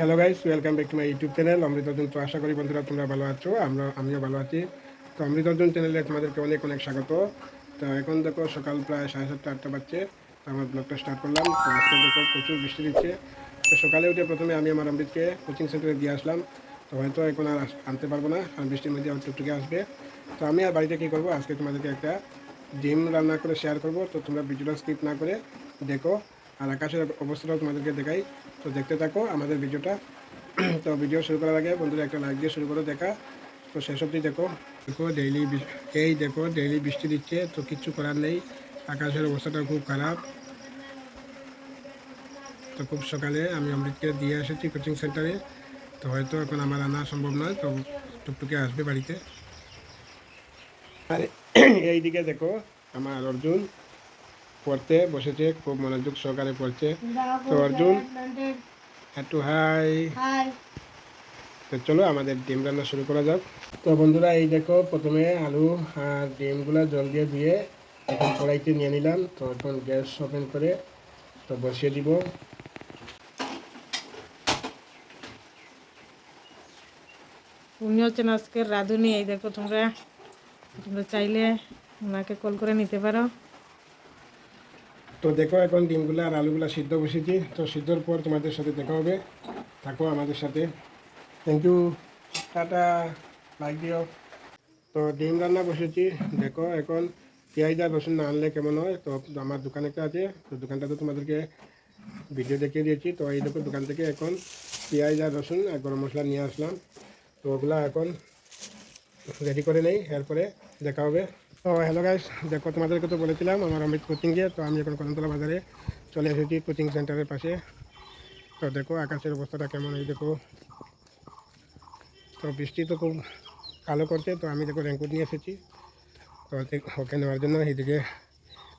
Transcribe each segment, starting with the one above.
Hello guys, welcome back to my YouTube channel Amrit Arjun. তো আশা করি বন্ধুরা তোমরা ভালো আছো, আমিও ভালো আছি। তো অমৃত অর্জুন চ্যানেলে তোমাদেরকে অনেক অনেক স্বাগত। তো এখন দেখো সকাল প্রায় 7:30-8টা বাজছে। তো আমার ব্লগটা স্টার্ট করলাম। তো আজকে দেখো প্রচুর বৃষ্টি দিচ্ছে। তো সকালে উঠে প্রথমে আমি আমার অমৃতকে কোচিং সেন্টারে দিয়ে আসলাম। তো হয়তো এখন আর আনতে পারবো না, কারণ বৃষ্টির মধ্যে আমার টুকটুকে আসবে। তো আমি আর বাড়িতে কী করবো, আজকে তোমাদেরকে একটা ডিম রান্না করে শেয়ার করব। তো তোমরা ভিডিওটা স্কিপ না করে দেখো, আর আকাশের অবস্থাটাও তোমাদেরকে দেখাই। তো দেখতে থাকো আমাদের ভিডিওটা। তো ভিডিও শুরু করার আগে বন্ধুরা একটা লাইক দিয়ে শুরু করো দেখা। তো শেষ অবধি দেখো। দেখো ডেইলি বৃষ্টি দিচ্ছে, তো কিচ্ছু করার নেই। আকাশের অবস্থাটা খুব খারাপ। তো খুব সকালে আমি অমৃতকে দিয়ে এসেছি কোচিং সেন্টারে। তো হয়তো এখন আমার আনা সম্ভব নয়, তো টুকটুকে আসবে বাড়িতে। আর এইদিকে দেখো আমার অর্জুন পড়তে বসেছে, খুব মনোযোগ সহকারে পড়ছে। তো অর্জুন একটু হাই। তো চলো আমাদের ডিম রান্না শুরু করা যাক। তো বন্ধুরা এই দেখো, প্রথমে আলু আর ডিমগুলো জল দিয়ে ধুয়ে এখন কড়াইতে নিয়ে নিলাম। তো এখন গ্যাস ওপেন করে তো বসিয়ে দিব। উনি হচ্ছেন আজকের রাঁধুনি। এই দেখো তোমরা তোমরা চাইলে ওনাকে কল করে নিতে পারো। তো দেখো এখন ডিমগুলো আর আলুগুলো সিদ্ধ বসিয়েছি। তো সিদ্ধর পর তোমাদের সাথে দেখা হবে, থাকো আমাদের সাথে। থ্যাংক ইউ, টাটা, লাইক দিও। তো ডিম রান্না বসেছি। দেখো এখন পেঁয়াজ আর রসুন না আনলে কেমন হয়। তো আমার দোকান একটা আছে, তো দোকানটা তো তোমাদেরকে ভিডিও দেখিয়ে দিয়েছি। তো এই দেখো দোকান থেকে এখন পেঁয়াজ আর রসুন আর গরম মশলা নিয়ে আসলাম। তো ওগুলা এখন রেডি করে নেই, এরপরে দেখা হবে। তো হ্যালো গাইস, দেখো তোমাদেরকে তো বলেছিলাম আমার অমৃত কোচিংয়ে। তো আমি এখন কদমতলা বাজারে চলে এসেছি কোচিং সেন্টারের পাশে। তো দেখো আকাশের অবস্থাটা কেমন, এই দেখো। তো বৃষ্টি তো খুব কালো করছে। তো আমি দেখো রেনকোট নিয়ে এসেছি। তো ওকে নেওয়ার জন্য এইদিকে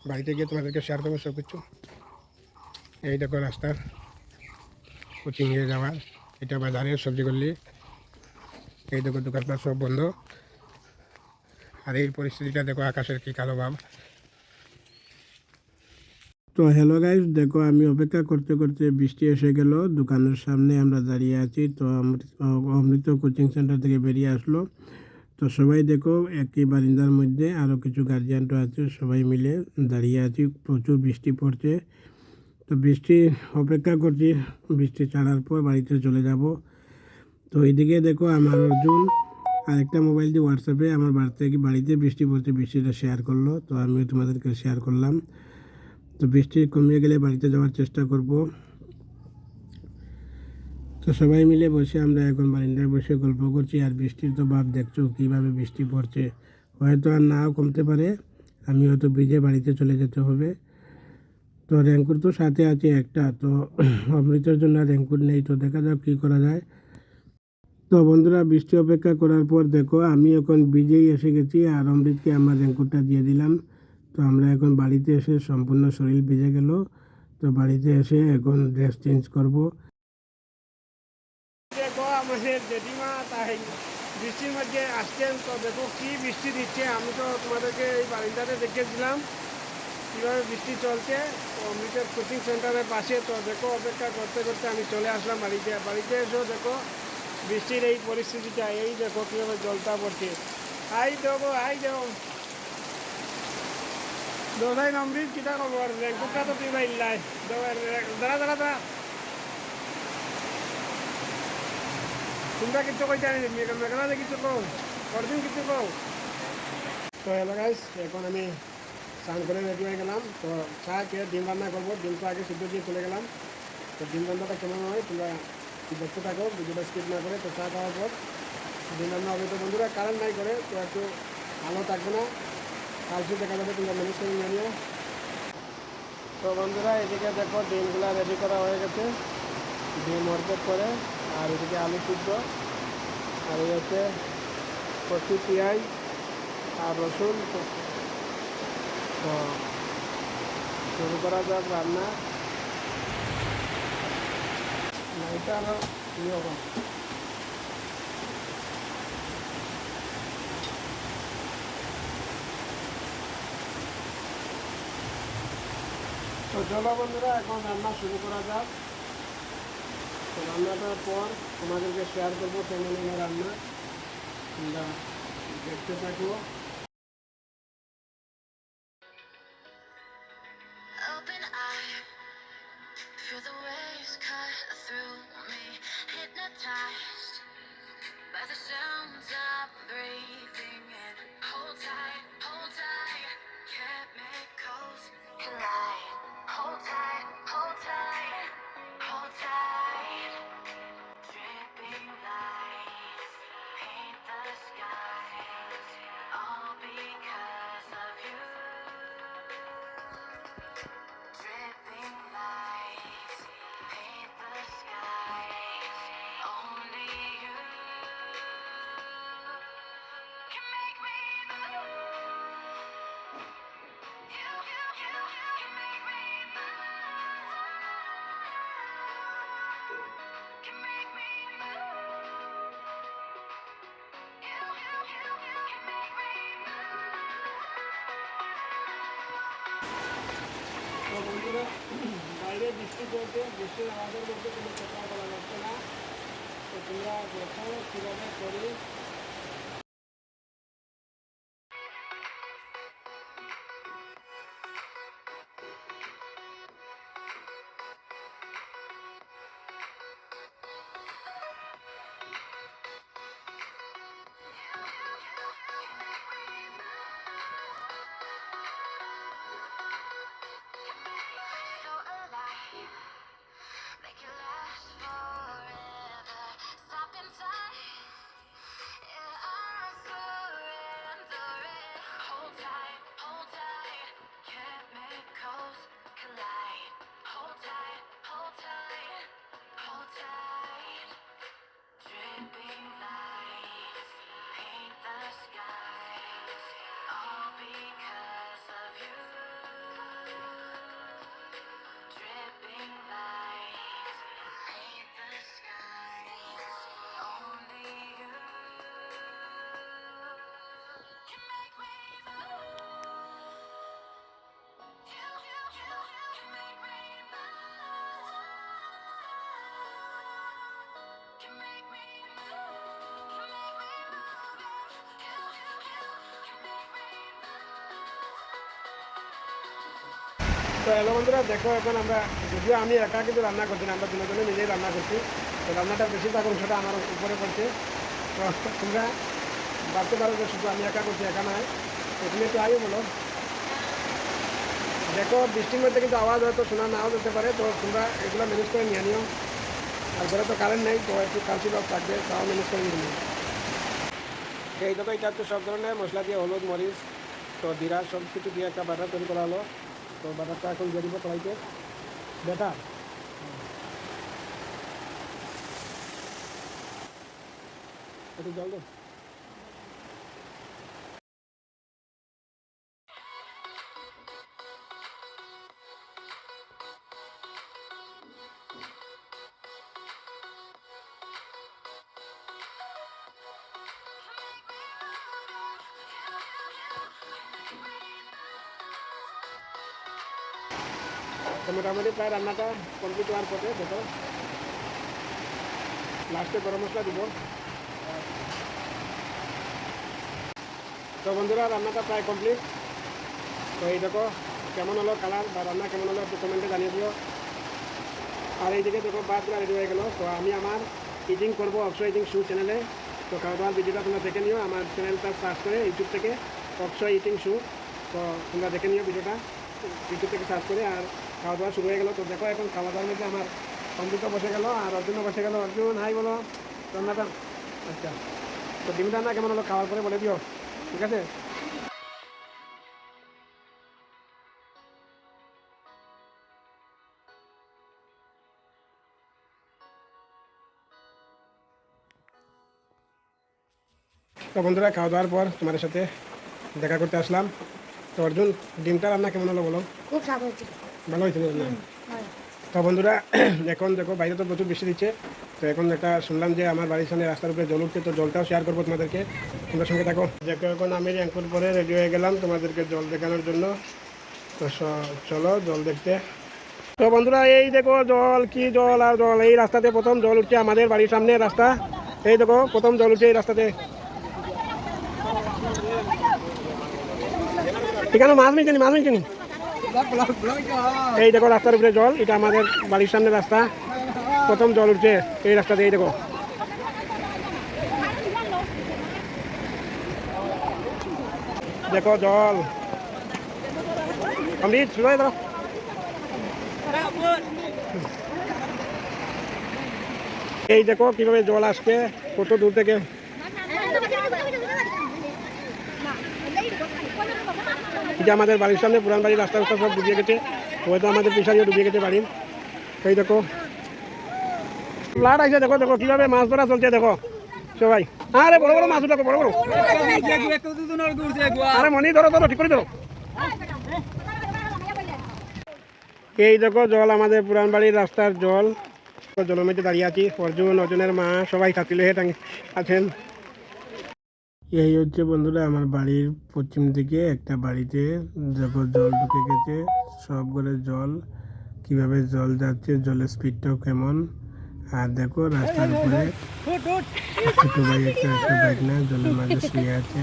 বাড়িতে গিয়ে তোমাদেরকে শেয়ার করবো সব কিছু। এই দেখো রাস্তার কোচিংয়ে যাওয়ার, এটা বাজারের সবজি গল্লি। এই দেখো দোকানপাট সব বন্ধ। আর এই পরিস্থিতিটা দেখো, আকাশের কি কালো ভাব। তো হ্যালো গাইস, দেখো আমি অপেক্ষা করতে করতে বৃষ্টি এসে গেল। দোকানের সামনে আমরা দাঁড়িয়ে আছি। তো অমৃত কোচিং সেন্টার থেকে বেরিয়ে আসলো। তো সবাই দেখো একই বারিন্দার মধ্যে, আরও কিছু গার্জিয়ানরা আছে, সবাই মিলে দাঁড়িয়ে আছি। প্রচুর বৃষ্টি পড়ছে। তো বৃষ্টি অপেক্ষা করছি, বৃষ্টি ছাড়ার পর বাড়িতে চলে যাব। তো এইদিকে দেখো আমার অর্জুন আরেকটা মোবাইল দিয়ে হোয়াটসঅ্যাপে আমার বাড়িতে বৃষ্টি পড়ছে, বৃষ্টিটা শেয়ার করলো। তো আমিও তোমাদেরকে শেয়ার করলাম। তো বৃষ্টি কমিয়ে গেলে বাড়িতে যাওয়ার চেষ্টা করব। তো সবাই মিলে বসে আমরা এখন বারান্দায় বসে গল্প করছি। আর বৃষ্টির তো ভাব দেখছো কীভাবে বৃষ্টি পড়ছে। হয়তো আর নাও কমতে পারে, আমি হয়তো ব্রিজে বাড়িতে চলে যেতে হবে। তো রেনকোট তো সাথে আছে একটা, তো অমৃতের জন্য রেনকোট নেই। তো দেখা যাক কী করা যায়। তো বন্ধুরা বৃষ্টি অপেক্ষা করার পর দেখো আমি এখন ব্রিজেই এসে গেছি, আর অমৃতকে আমার রেনকোটটা দিয়ে দিলাম। তো আমরা এখন বাড়িতে এসে সম্পূর্ণ শরীর ভিজে গেল। তো বাড়িতে এসে এখন ড্রেস চেঞ্জ করব। দেখো আমাদের জেঠিমা তাই বৃষ্টির মধ্যে আসছেন। তো দেখো কি বৃষ্টি দিচ্ছে। আমি তো তোমাদেরকে এই বারিন্দাতে দেখিয়েছিলাম কীভাবে বৃষ্টি চলছে। তো অমৃতের কোচিং সেন্টারের পাশে। তো দেখো অপেক্ষা করতে করতে আমি চলে আসলাম বাড়িতে এসেও দেখো বৃষ্টির এই পরিস্থিতিটা। এই দেখো কীভাবে জলটা পড়ছে। আই দেবো দোসাই অমৃত কিটা খবর, রেনকোটটা তো তুই বাইলাই। দাঁড়া তোমরা কিছু কইতে আনি মেঘালয় কিছু কও, অর্জুন কিছু কও। তো হ্যালো গাইস, এখন আমি স্নান করে রেডি হয়ে গেলাম। তো চা খেয়ে ডিম রান্না করবো। ডিমটা আগে সিদ্ধ দিয়ে চলে গেলাম। তো ডিম রান্নাটা কেমন হয় তোমরা দেখতে থাকো, ভিডিওটা স্কিপ না করে। তো চা খাওয়ার পর ডিম রান্না হবে। তো বন্ধুরা কারেন্ট নাই করে, তো একটু আলো থাকবে না, কালকে দেখা যাবে, তোমরা ম্যানেজ করে নিয়ে নিও। তো বন্ধুরা এদিকে দেখো ডিমগুলো রেডি করা হয়ে গেছে, ডিম অর্ধেক করে। আর এদিকে আলু সিদ্ধ, আর এই হচ্ছে কচি পেঁয়াজ আর রসুন। তো শুরু করা যাক রান্না। এটা আরও ইয়ে হবে। তো চলো বন্ধুরা এখন রান্না শুরু করা যাক। তো রান্নাটার পর তোমাদেরকে শেয়ার করবো কেমন হলো রান্না, তোমরা দেখতে থাকো। Open eye, feel the waves cut through me, hypnotized by the sounds I'm breathing in. Hold tight, chemicals collide. Hold tight, hold tight, hold tight. Dripping lights paint the skies, all because of you. Dripping lights paint the skies, only you can make me move. You can make me move. Can make me move. You can make me তো বন্ধুরা, বাইরে বৃষ্টি চলছে, বৃষ্টির আওয়াজের মধ্যে কোনো কথা বলা যাচ্ছে না। তো তোমরা দেখো কীভাবে করি। so alive, make it last forever. Stop inside, yeah, I'm surrendering. Hold tight, chemicals collide. Hold tight, hold tight, hold tight. Dripping lights paint the skies, all because of you. Dripping lights paint the skies, only you can make me move. You can make me move. Can make me move. Can make me move. You can make me move. তো hello বন্ধুরা, দেখো এখন আমরা, যদিও আমি একা কিন্তু রান্না করছি না, আমরা দুজনে নিজেই রান্না করছি। তো রান্নাটার বেশিরভাগ অংশটা আমার উপরে পড়ছে। তো তোমরা ভাবতে পারো যে শুধু আমি একা করছি, একা নয়। তো তুমি একটু আগে বলো। দেখো বৃষ্টির মধ্যে কিন্তু আওয়াজ হয়তো শোনা নাও যেতে পারে, তো তোমরা এগুলো ম্যানেজ করে নিয়ে নিও। আর ঘরে তো কারেন্ট নেই, তো একটু কালচি ভাব থাকবে, তাও ম্যানেজ করে নিয়ে নিও। এই দেখো, এটা হচ্ছে সব ধরনের মশলা দিয়ে, হলুদ, মরিচ, তো জিরা সব কিছু দিয়ে একটা বাটার তৈরি করা হলো। তো বাটারটা এখন দিয়ে দিব সবাইকে। বেটার একটু জল দে। তো মোটামুটি প্রায় রান্নাটা কমপ্লিট হওয়ার পথে। দেখো লাস্টে গরম মশলা দিব। তো বন্ধুরা, রান্নাটা প্রায় কমপ্লিট। তো এই দেখো কেমন হলো কালার বা রান্না কেমন হলো একটু কমেন্টে জানিয়ে দিও। আর এইদিকে দেখো ভাতগুলো রেডি হয়ে গেলো। তো আমি আমার ইটিং করবো অক্সো ইটিং শু চ্যানেলে। তো খাওয়া দাওয়ার ভিডিওটা তোমরা দেখে নিও আমার চ্যানেলটা সার্চ করে ইউটিউব থেকে অক্সো ইটিং শু। তো তোমরা দেখে নিও ভিডিওটা ইউটিউব থেকে সার্চ করে। আর খাওয়া দাওয়া শুরু হয়ে গেলো। তো দেখো এখন খাওয়া দাওয়ার মধ্যে আমার অমৃত বসে গেল আর অর্জুনও বসে গেল। অর্জুন হাই বলো। রান্নাটা আচ্ছা, তো ডিম রান্না কেমন হলো খাওয়ার পরে বলে দিও, ঠিক আছে? তো বন্ধুরা, খাওয়া দাওয়ার পর তোমাদের সাথে দেখা করতে আসলাম। তো অর্জুন, ডিমটা রান্না কেমন হলো বলো? খুব স্বাদ হয়েছে। ভালো হয়েছিল রান্না? ভালো। তো বন্ধুরা, এখন দেখো বাইরে তো প্রচুর বৃষ্টি দিচ্ছে। তো এখন একটা শুনলাম যে আমার বাড়ির সামনে রাস্তার উপরে জল উঠছে, তো জলটাও শেয়ার করবো তোমাদেরকে, তোমরা সঙ্গে থাকো। দেখো এখন আমি র্যাঙ্কুর পরে রেডি হয়ে গেলাম তোমাদেরকে জল দেখানোর জন্য। তো চলো জল দেখতে। তো বন্ধুরা এই দেখো জল, কি জল আর জল। এই রাস্তাতে প্রথম জল উঠছে, আমাদের বাড়ির সামনে রাস্তা। এই দেখো প্রথম জল উঠছে এই রাস্তাতে। এখানে মাছ মিলছে নি, মাছ মিলছে নি। এই দেখো রাস্তার উপরে জল, এটা আমাদের বাড়ির সামনে রাস্তা, প্রথম জল উঠছে এই রাস্তাতে। এই দেখো দেখো জল। অমৃত শুরু হয়ে দাও। এই দেখো কিভাবে জল আসছে কত দূর থেকে। এটা আমাদের বাড়ির সামনে পুরান বাড়ির রাস্তা রাস্তা সব ডুবিয়ে গেছে, হয়তো আমাদের পিছাড়িও ডুবিয়ে গেছে বাড়ির। এই দেখো ফ্লাড আছে, দেখো দেখো কিভাবে মাছ ধরা চলছে দেখো সবাই। আরে বড় বড় মাছ দেখো, বড় বড়। আরে মনি ধরো ধরো, ঠিক করে ধরো। এই দেখো জল, আমাদের পুরান বাড়ির রাস্তার জল। জলের মধ্যে দাঁড়িয়ে আছি, অর্জুনের মা সবাই কাতিলে আছেন। এই হচ্ছে বন্ধুরা আমার বাড়ির পশ্চিম দিকে একটা বাড়িতে দেখো জল ঢুকে গেছে, সব ঘরে জল। কিভাবে জল যাচ্ছে, জলের স্পিডটাও কেমন। আর দেখো রাস্তার উপরে ছোট ভাই একটা বাইক না জলের মাঝে শুয়ে আছে।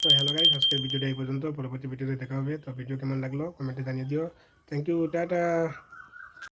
তো হ্যালো গাইস, আজকের ভিডিওটা এই পর্যন্ত। পরবর্তী ভিডিওতে দেখা হবে। তো ভিডিও কেমন লাগলো কমেন্টে জানিয়ে দিও। Thank you, tata.